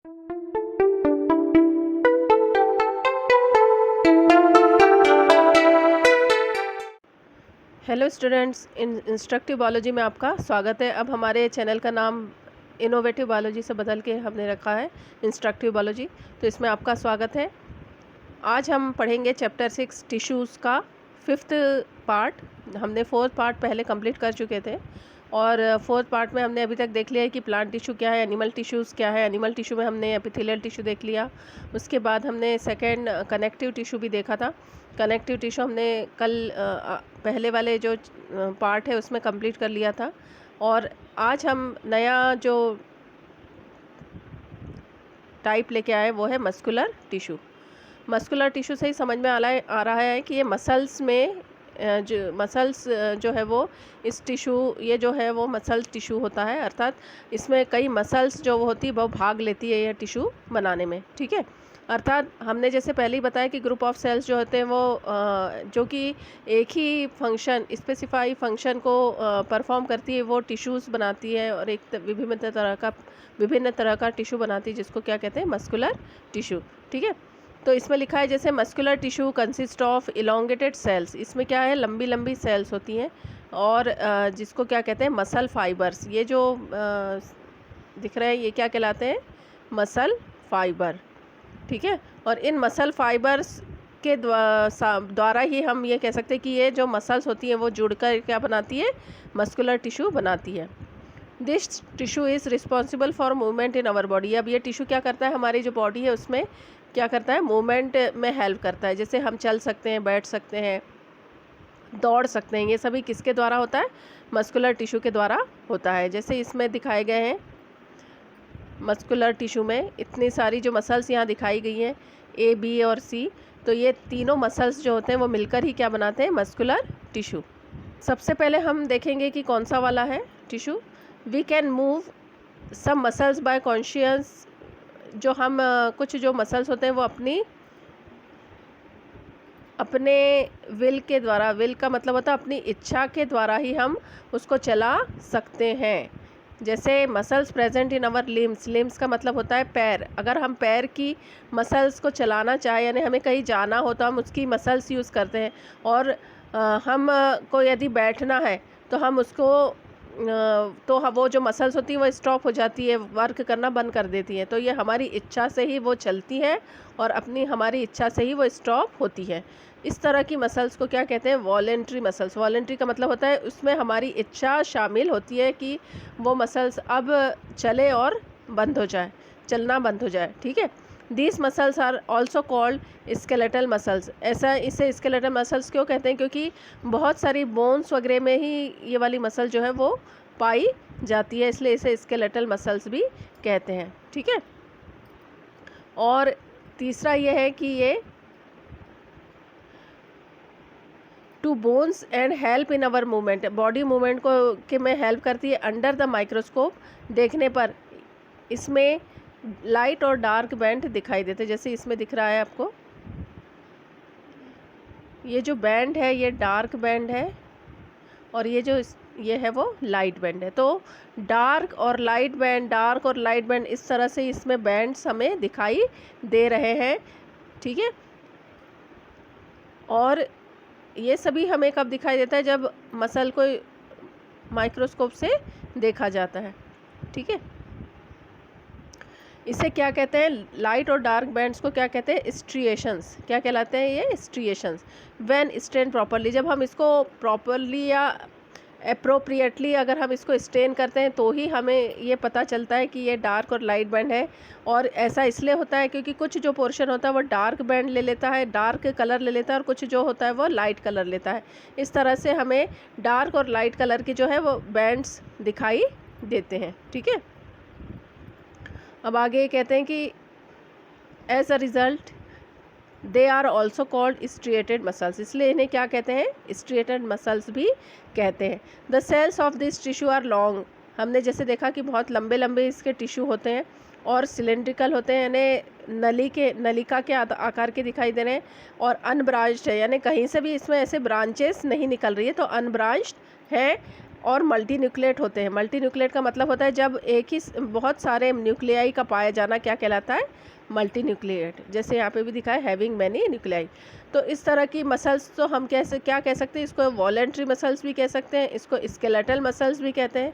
Hello students, instructive biology में आपका स्वागत है। अब हमारे चैनल का नाम इनोवेटिव बायोलॉजी से बदल के हमने रखा है इंस्ट्रक्टिव बायोलॉजी, तो इसमें आपका स्वागत है। आज हम पढ़ेंगे चैप्टर 6 टिश्यूज़ का 5th पार्ट। हमने 4th पार्ट पहले कंप्लीट कर चुके थे और 4th पार्ट में हमने अभी तक देख लिया है कि प्लांट टिश्यू क्या है, एनिमल टिश्यूज़ क्या है। एनिमल टिश्यू में हमने एपिथेलियल टिश्यू देख लिया, उसके बाद हमने सेकेंड कनेक्टिव टिश्यू भी देखा था। कनेक्टिव टिश्यू हमने कल पहले वाले जो पार्ट है उसमें कंप्लीट कर लिया था। और आज हम नया जो टाइप लेके आए वो है मस्कुलर टिश्यू। मस्कुलर टिश्यू से ही समझ में आ रहा है कि ये मसल्स में जो मसल्स जो है वो इस टिश्यू ये जो है वो मसल्स टिश्यू होता है, अर्थात इसमें कई मसल्स जो होती है वो भाग लेती है ये टिश्यू बनाने में। ठीक है, अर्थात हमने जैसे पहले ही बताया कि ग्रुप ऑफ सेल्स जो होते हैं वो जो कि एक ही फंक्शन स्पेसिफाई फंक्शन को परफॉर्म करती है वो टिश्यूज़ बनाती है और एक विभिन्न तरह का टिश्यू बनाती है जिसको क्या कहते हैं, मस्कुलर टिश्यू। ठीक है, तो इसमें लिखा है जैसे muscular tissue consist of elongated cells. इसमें क्या है, लंबी लंबी सेल्स होती हैं और जिसको क्या कहते हैं, मसल फाइबर्स। ये जो दिख रहे हैं ये क्या कहलाते हैं, मसल फाइबर। ठीक है, और इन मसल फाइबर्स के द्वारा ही हम ये कह सकते हैं कि ये जो मसल्स होती हैं वो जुड़कर क्या बनाती है, मस्कुलर टिश्यू बनाती है। This tissue is responsible for movement in our body. अब ये टिश्यू क्या करता है, हमारी जो बॉडी है उसमें क्या करता है, मूवमेंट में हेल्प करता है। जैसे हम चल सकते हैं, बैठ सकते हैं, दौड़ सकते हैं, ये सभी किसके द्वारा होता है, मस्कुलर टिश्यू के द्वारा होता है। जैसे इसमें दिखाए गए हैं मस्कुलर टिश्यू में इतनी सारी जो मसल्स यहाँ दिखाई गई हैं A, B और C, तो ये तीनों मसल्स जो होते हैं वो मिलकर ही क्या बनाते हैं, मस्कुलर टिश्यू। सबसे पहले हम देखेंगे कि कौन सा वाला है tissue. We can move some muscles by conscious. जो हम कुछ जो मसल्स होते हैं वो अपने विल के द्वारा, विल का मतलब होता है अपनी इच्छा के द्वारा ही हम उसको चला सकते हैं। जैसे muscles present in our limbs. Limbs का मतलब होता है पैर। अगर हम पैर की मसल्स को चलाना चाहें, यानी हमें कहीं जाना हो तो हम उसकी मसल्स यूज़ करते हैं। और हम को यदि बैठना है तो हम उसको तो वो जो मसल्स होती है वो स्टॉप हो जाती है, वर्क करना बंद कर देती है। तो ये हमारी इच्छा से ही वो चलती है और हमारी इच्छा से ही वो स्टॉप होती है। इस तरह की मसल्स को क्या कहते हैं, वॉलेंट्री मसल्स। वॉलेंट्री का मतलब होता है उसमें हमारी इच्छा शामिल होती है कि वो मसल्स अब चले और बंद हो जाए, चलना बंद हो जाए। ठीक है, these muscles are also called skeletal muscles. ऐसा इसे स्केलेटल मसल्स क्यों कहते हैं, क्योंकि बहुत सारी बोन्स वगैरह में ही ये वाली मसल जो है वो पाई जाती है, इसलिए इसे स्केलेटल मसल्स भी कहते हैं। ठीक है, और तीसरा ये है कि ये to bones and help in our movement. Body movement को के में हेल्प करती है अंडर द माइक्रोस्कोप। देखने पर इसमें लाइट और डार्क बैंड दिखाई देते हैं। जैसे इसमें दिख रहा है आपको, ये जो बैंड है ये डार्क बैंड है और ये है वो लाइट बैंड है। तो डार्क और लाइट बैंड इस तरह से इसमें बैंड्स हमें दिखाई दे रहे हैं। ठीक है, और ये सभी हमें कब दिखाई देता है, जब मसल को माइक्रोस्कोप से देखा जाता है। ठीक है, इसे क्या कहते हैं, लाइट और डार्क बैंड्स को क्या कहते हैं, स्ट्रिएशंस। क्या कहलाते हैं ये, स्ट्रिएशंस। व्हेन स्टेन प्रॉपरली, जब हम इसको प्रॉपरली या अप्रोप्रिएटली अगर हम इसको स्टेन करते हैं तो ही हमें ये पता चलता है कि ये डार्क और लाइट बैंड है। और ऐसा इसलिए होता है क्योंकि कुछ जो पोर्शन होता है वो डार्क बैंड ले लेता है, डार्क कलर ले लेता है, और कुछ जो होता है वो लाइट कलर लेता है। इस तरह से हमें डार्क और लाइट कलर की जो है वो बैंड्स दिखाई देते हैं। ठीक है, अब आगे कहते हैं कि as a result they are also called striated muscles. इसलिए इन्हें क्या कहते हैं, स्ट्रिएटेड मसल्स भी कहते हैं। The cells of this tissue are long. हमने जैसे देखा कि बहुत लंबे लंबे इसके टिश्यू होते हैं और सिलेंड्रिकल होते हैं, यानी नलिका के आकार के दिखाई दे रहे हैं, और अनब्रांच्ड है, यानी कहीं से भी इसमें ऐसे ब्रांचेस नहीं निकल रही है, तो अनब्रांच्ड है। और मल्टी न्यूक्लिएट होते हैं। मल्टी न्यूक्लिएट का मतलब होता है जब एक ही बहुत सारे न्यूक्लियाई का पाया जाना क्या कहलाता है, मल्टी न्यूक्लिएट। जैसे यहाँ पे भी दिखा है हैविंग मैनी न्यूक्लियाई। तो इस तरह की मसल्स तो हम कैसे क्या कह सकते हैं, इसको वॉलेंट्री मसल्स भी कह सकते हैं, इसको स्केलेटल मसल्स भी कहते हैं,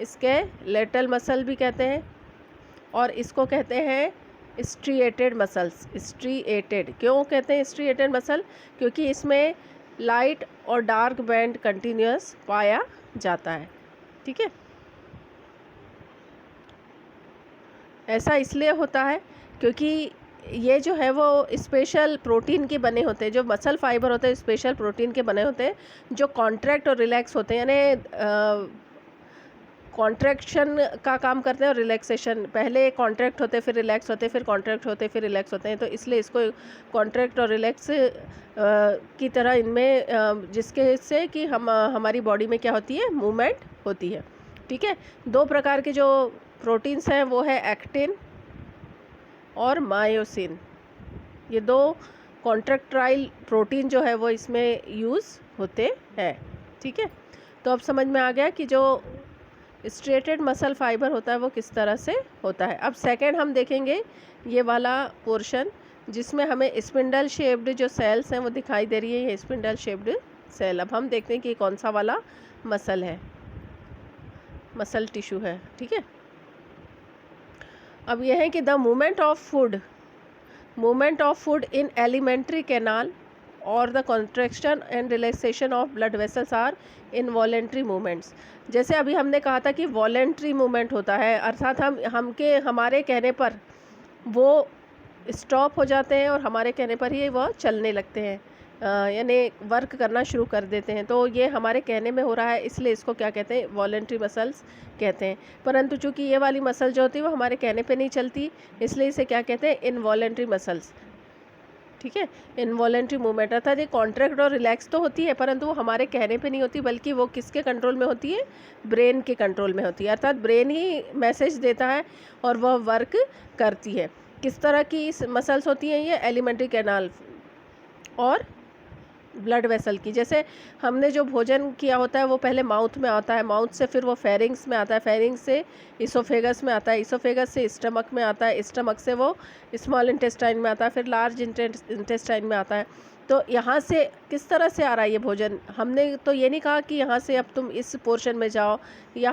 स्केलेटल मसल भी कहते हैं, और इसको कहते हैं स्ट्रिएटेड मसल्स। स्ट्रिएटेड क्यों कहते हैं स्ट्रिएटेड मसल, क्योंकि इसमें लाइट और डार्क बैंड कंटिन्यूस पाया जाता है। ठीक है, ऐसा इसलिए होता है क्योंकि ये जो है वो स्पेशल प्रोटीन के बने होते हैं। जो मसल फाइबर होते हैं स्पेशल प्रोटीन के बने होते हैं, जो कॉन्ट्रैक्ट और रिलैक्स होते हैं, यानी कॉन्ट्रैक्शन का काम करते हैं और रिलैक्सेशन। पहले कॉन्ट्रैक्ट होते फिर रिलैक्स होते, फिर कॉन्ट्रैक्ट होते फिर रिलैक्स होते हैं। तो इसलिए इसको कॉन्ट्रैक्ट और रिलैक्स की तरह इनमें जिसके से कि हमारी बॉडी में क्या होती है, मूवमेंट होती है। ठीक है, दो प्रकार के जो प्रोटीन्स हैं वो है एक्टिन और मायोसिन। ये दो कॉन्ट्रैक्टाइल प्रोटीन जो है वो इसमें यूज़ होते हैं। ठीक है, तो अब समझ में आ गया कि जो स्ट्रेटेड मसल फाइबर होता है वो किस तरह से होता है। अब सेकंड हम देखेंगे ये वाला पोर्शन जिसमें हमें स्पिंडल शेप्ड जो सेल्स हैं वो दिखाई दे रही है, ये स्पिंडल शेप्ड सेल। अब हम देखते हैं कि कौन सा वाला मसल है, मसल टिश्यू है। ठीक है, अब यह है कि the movement of food in alimentary canal और the contraction and relaxation of blood vessels are involuntary movements. जैसे अभी हमने कहा था कि वॉलेंट्री मूवमेंट होता है, अर्थात हमारे कहने पर वो स्टॉप हो जाते हैं और हमारे कहने पर ही वो चलने लगते हैं, यानी वर्क करना शुरू कर देते हैं। तो ये हमारे कहने में हो रहा है, इसलिए इसको क्या कहते हैं, वॉलेंट्री मसल्स कहते हैं। परंतु चूंकि ये वाली मसल जो होती है वो हमारे कहने पे नहीं चलती, इसलिए इसे क्या कहते हैं, इनवॉलेंट्री मसल्स। ठीक है, इनवॉलेंट्री मूवमेंट अर्थात ये कॉन्ट्रैक्ट और रिलैक्स तो होती है परंतु वो हमारे कहने पे नहीं होती, बल्कि वो किसके कंट्रोल में होती है, ब्रेन के कंट्रोल में होती है। अर्थात ब्रेन ही मैसेज देता है और वह वर्क करती है। किस तरह की मसल्स होती हैं ये, एलिमेंट्री कैनाल और ब्लड वेसल की। जैसे हमने जो भोजन किया होता है वो पहले माउथ में आता है, माउथ से फिर वो फेरिंग्स में आता है, फेरिंग्स से इसोफेगस में आता है, इसोफेगस से स्टमक में आता है, स्टमक से वो स्मॉल इंटेस्टाइन में आता है, फिर लार्ज इंटेस्टाइन में आता है। तो यहाँ से किस तरह से आ रहा है ये भोजन, हमने तो ये नहीं कहा कि यहाँ से अब तुम इस पोर्शन में जाओ, या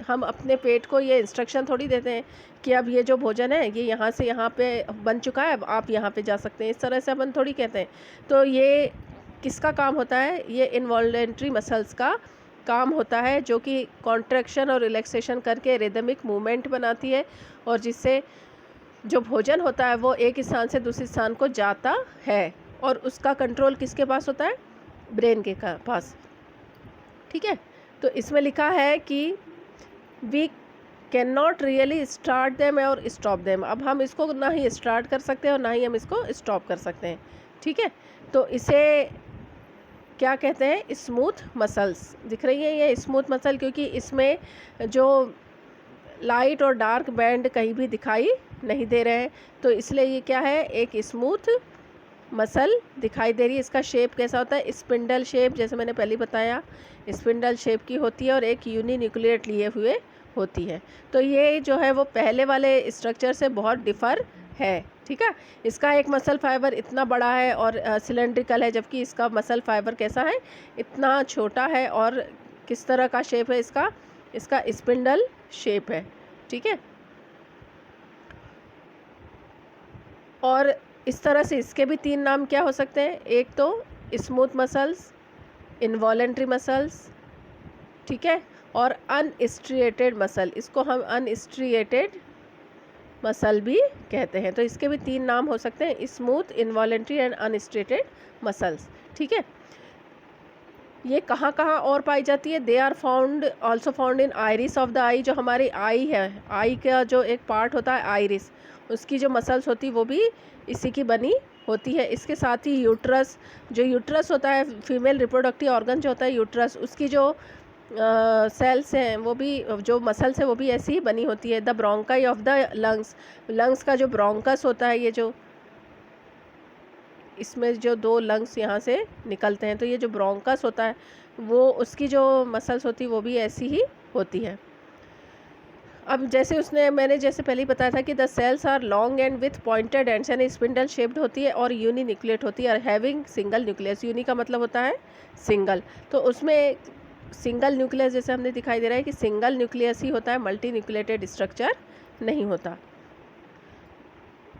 हम अपने पेट को ये इंस्ट्रक्शन थोड़ी देते हैं कि अब ये जो भोजन है ये यहाँ से यहाँ पे बन चुका है, अब आप यहाँ पे जा सकते हैं, इस तरह से अपन थोड़ी कहते हैं। तो ये किसका काम होता है, ये इनवॉलेंट्री मसल्स का काम होता है, जो कि कॉन्ट्रैक्शन और रिलैक्सेशन करके रिदमिक मूवमेंट बनाती है, और जिससे जो भोजन होता है वो एक स्थान से दूसरे स्थान को जाता है, और उसका कंट्रोल किसके पास होता है, ब्रेन के पास। ठीक है, तो इसमें लिखा है कि we can not really start them और स्टॉप देम। अब हम इसको ना ही स्टार्ट कर सकते हैं और ना ही हम इसको स्टॉप कर सकते हैं। ठीक है, तो इसे क्या कहते हैं, स्मूथ मसल्स। दिख रही है ये स्मूथ मसल, क्योंकि इसमें जो लाइट और डार्क बैंड कहीं भी दिखाई नहीं दे रहे हैं, तो इसलिए ये क्या है, एक स्मूथ मसल दिखाई दे रही है। इसका शेप कैसा होता है, स्पिंडल शेप, जैसे मैंने पहले बताया स्पिंडल शेप की होती है और एक यूनिन्यूक्लिएट लिए हुए होती है। तो ये जो है वो पहले वाले स्ट्रक्चर से बहुत डिफ़र है। ठीक है, इसका एक मसल फाइबर इतना बड़ा है और सिलेंड्रिकल है, जबकि इसका मसल फाइबर कैसा है, इतना छोटा है, और किस तरह का शेप है इसका स्पिंडल शेप है। ठीक है, और इस तरह से इसके भी तीन नाम क्या हो सकते हैं, एक तो स्मूथ मसल्स, इनवॉलेंट्री मसल्स, ठीक है, और अनस्ट्रिएटेड मसल, इसको हम अनस्ट्रिएटेड मसल भी कहते हैं। तो इसके भी तीन नाम हो सकते हैं, smooth, involuntary and unstriated muscles. ठीक है, ये कहाँ कहाँ और पाई जाती है, they are also found in iris of the eye. जो हमारी आई है, आई का जो एक पार्ट होता है आइरिस, उसकी जो मसल्स होती है वो भी इसी की बनी होती है। इसके साथ ही यूट्रस, जो यूट्रस होता है फीमेल रिप्रोडक्टिव ऑर्गन जो होता है यूट्रस, उसकी जो सेल्स हैं वो भी, जो मसल्स है वो भी ऐसी ही बनी होती है। The bronchi of the lungs, lungs का जो ब्रोंकस होता है, ये जो इसमें जो दो लंग्स यहाँ से निकलते हैं, तो ये जो ब्रोंकस होता है वो उसकी जो मसल्स होती वो भी ऐसी ही होती है। अब मैंने जैसे पहले ही बताया था कि the cells are long and with pointed ends, यानी स्पिंडल शेप्ड होती है और यूनिन्यूक्लिएट होती है और हैविंग सिंगल न्यूक्लियस। यूनि का मतलब होता है सिंगल, तो उसमें सिंगल न्यूक्लियस जैसे हमने दिखाई दे रहा है कि सिंगल न्यूक्लियस ही होता है, मल्टी न्यूक्लिएटेड स्ट्रक्चर नहीं होता।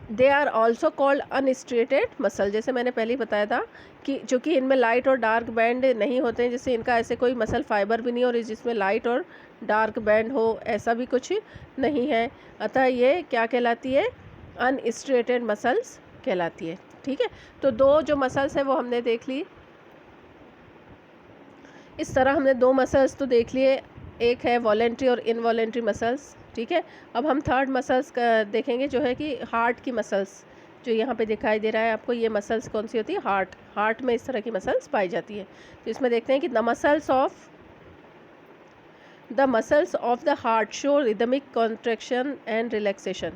They are also called unstriated muscle, जैसे मैंने पहले ही बताया था कि चूँकि इनमें लाइट और डार्क बैंड नहीं होते हैं, जैसे इनका ऐसे कोई मसल फाइबर भी नहीं और जिसमें लाइट और डार्क बैंड हो, ऐसा भी कुछ नहीं है, अतः ये क्या कहलाती है, अनस्ट्रेटेड मसल्स कहलाती है। ठीक है, तो दो जो मसल्स हैं वो हमने देख ली। इस तरह हमने दो मसल्स तो देख लिए, एक है वॉलेंट्री और इनवॉलेंट्री मसल्स। ठीक है, अब हम थर्ड मसल्स का देखेंगे जो है कि हार्ट की मसल्स, जो यहाँ पे दिखाई दे रहा है आपको, ये मसल्स कौन सी होती है, हार्ट में इस तरह की मसल्स पाई जाती है। तो इसमें देखते हैं कि the muscles of the heart show rhythmic contraction and relaxation,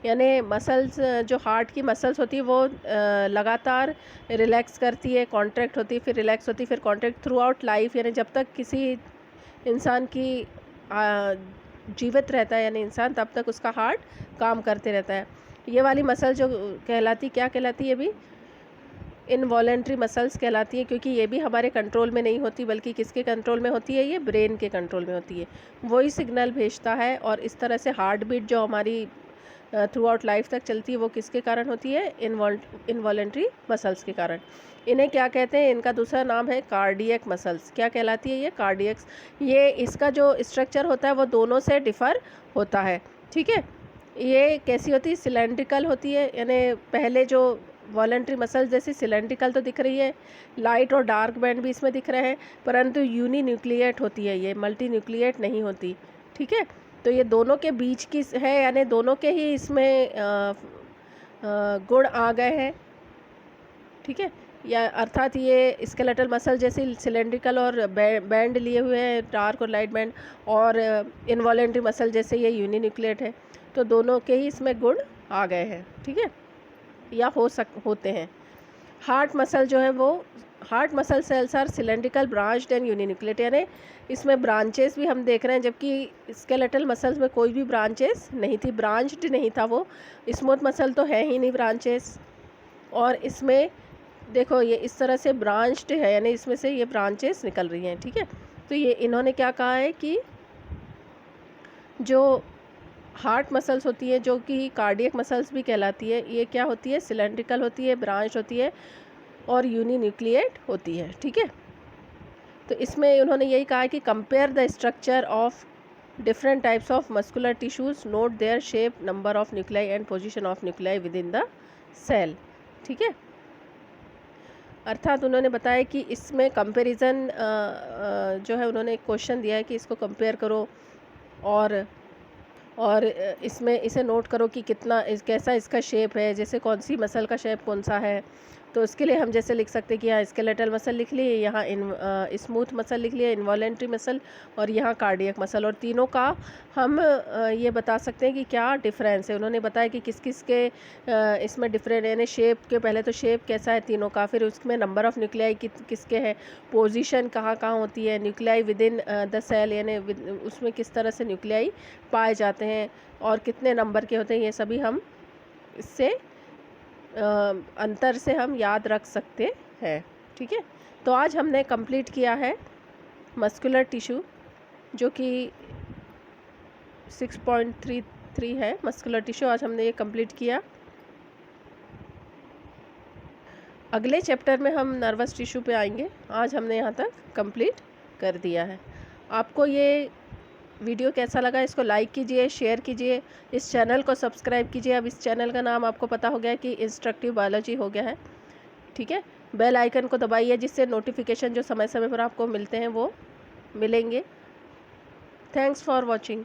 यानी मसल्स जो हार्ट की मसल्स होती है वो लगातार रिलैक्स करती है, कॉन्ट्रैक्ट होती है, फिर रिलैक्स होती है, फिर कॉन्ट्रैक्ट थ्रू आउट लाइफ, यानी जब तक किसी इंसान की जीवित रहता है यानी इंसान, तब तक उसका हार्ट काम करते रहता है। ये वाली मसल जो कहलाती, क्या कहलाती है अभी, इनवॉलेंट्री मसल्स कहलाती है, क्योंकि ये भी हमारे कंट्रोल में नहीं होती, बल्कि किसके कंट्रोल में होती है, ये ब्रेन के कंट्रोल में होती है। वही सिग्नल भेजता है और इस तरह से हार्ट बीट जो हमारी थ्रू आउट लाइफ तक चलती है वो किसके कारण होती है, इनवॉलेंट्री मसल्स के कारण। इन्हें क्या कहते हैं, इनका दूसरा नाम है कार्डियक मसल्स। क्या कहलाती है ये, कार्डियक्स। ये इसका जो स्ट्रक्चर होता है वो दोनों से डिफ़र होता है। ठीक है, ये कैसी होती है, सिलेंड्रिकल होती है, यानी पहले जो वॉलेंट्री मसल्स जैसी सिलेंड्रिकल तो दिख रही है, लाइट और डार्क बैंड भी इसमें दिख रहे हैं, परंतु यूनिन्यूक्लिएट होती है, ये मल्टी न्यूक्लिएट नहीं होती। ठीक है, तो ये दोनों के बीच की है, यानी दोनों के ही इसमें गुण आ गए हैं। ठीक है, या अर्थात ये स्केलेटल मसल जैसी सिलेंड्रिकल और बैंड लिए हुए हैं, डार्क और लाइट बैंड, और इनवॉलेंट्री मसल जैसे ये यूनिन्यूक्लिएट है, तो दोनों के ही इसमें गुण आ गए हैं। ठीक है, या होते हैं। हार्ट मसल जो है वो, heart muscle cells are cylindrical branched and uninucleate, यानी इसमें ब्रांचेस भी हम देख रहे हैं, जबकि स्केलेटल मसल्स में कोई भी ब्रांचेस नहीं थी, ब्रांच्ड नहीं था वो। स्मूथ मसल तो है ही नहीं ब्रांचेस, और इसमें देखो ये इस तरह से ब्रांच्ड है, यानी इसमें से ये ब्रांचेस निकल रही हैं। ठीक है, तो ये इन्होंने क्या कहा है कि जो हार्ट मसल्स होती है, जो कि कार्डियक मसल्स भी कहलाती है, ये क्या होती है, सिलेंड्रिकल होती है, ब्रांच होती है और यूनिन्यूक्लिएट होती है। ठीक है, तो इसमें उन्होंने यही कहा है कि compare the structure of different types of muscular tissues, note their shape, number of nuclei and position of nuclei within the cell. ठीक है, अर्थात उन्होंने बताया कि इसमें कंपैरिजन जो है, उन्होंने एक क्वेश्चन दिया है कि इसको कंपेयर करो और इसमें इसे नोट करो कि कैसा इसका शेप है, जैसे कौन सी मसल का शेप कौन सा है। तो इसके लिए हम जैसे लिख सकते हैं कि यहाँ स्केलेटल मसल लिख लिए, यहाँ स्मूथ मसल लिख लिया, इनवॉलेंट्री मसल, और यहाँ कार्डियक मसल, और तीनों का हम ये बता सकते हैं कि क्या डिफरेंस है। उन्होंने बताया कि किस किस के इसमें डिफरेंट, यानी शेप के, पहले तो शेप कैसा है तीनों का, फिर उसमें नंबर ऑफ़ न्यूक्लियाई किसके हैं, पोजीशन कहाँ कहाँ होती है, nuclei within the cell, यानी उसमें किस तरह से न्यूक्लियाई पाए जाते हैं और कितने नंबर के होते हैं, ये सभी हम इससे अंतर से हम याद रख सकते हैं। ठीक है, तो आज हमने कंप्लीट किया है मस्कुलर टिश्यू, जो कि 6.33 है मस्कुलर टिश्यू, आज हमने ये कंप्लीट किया। अगले चैप्टर में हम नर्वस टिश्यू पे आएंगे। आज हमने यहाँ तक कंप्लीट कर दिया है। आपको ये वीडियो कैसा लगा, इसको लाइक कीजिए, शेयर कीजिए, इस चैनल को सब्सक्राइब कीजिए। अब इस चैनल का नाम आपको पता हो गया कि इंस्ट्रक्टिव बायोलॉजी हो गया है। ठीक है, बेल आइकन को दबाइए, जिससे नोटिफिकेशन जो समय समय पर आपको मिलते हैं वो मिलेंगे। Thanks for watching.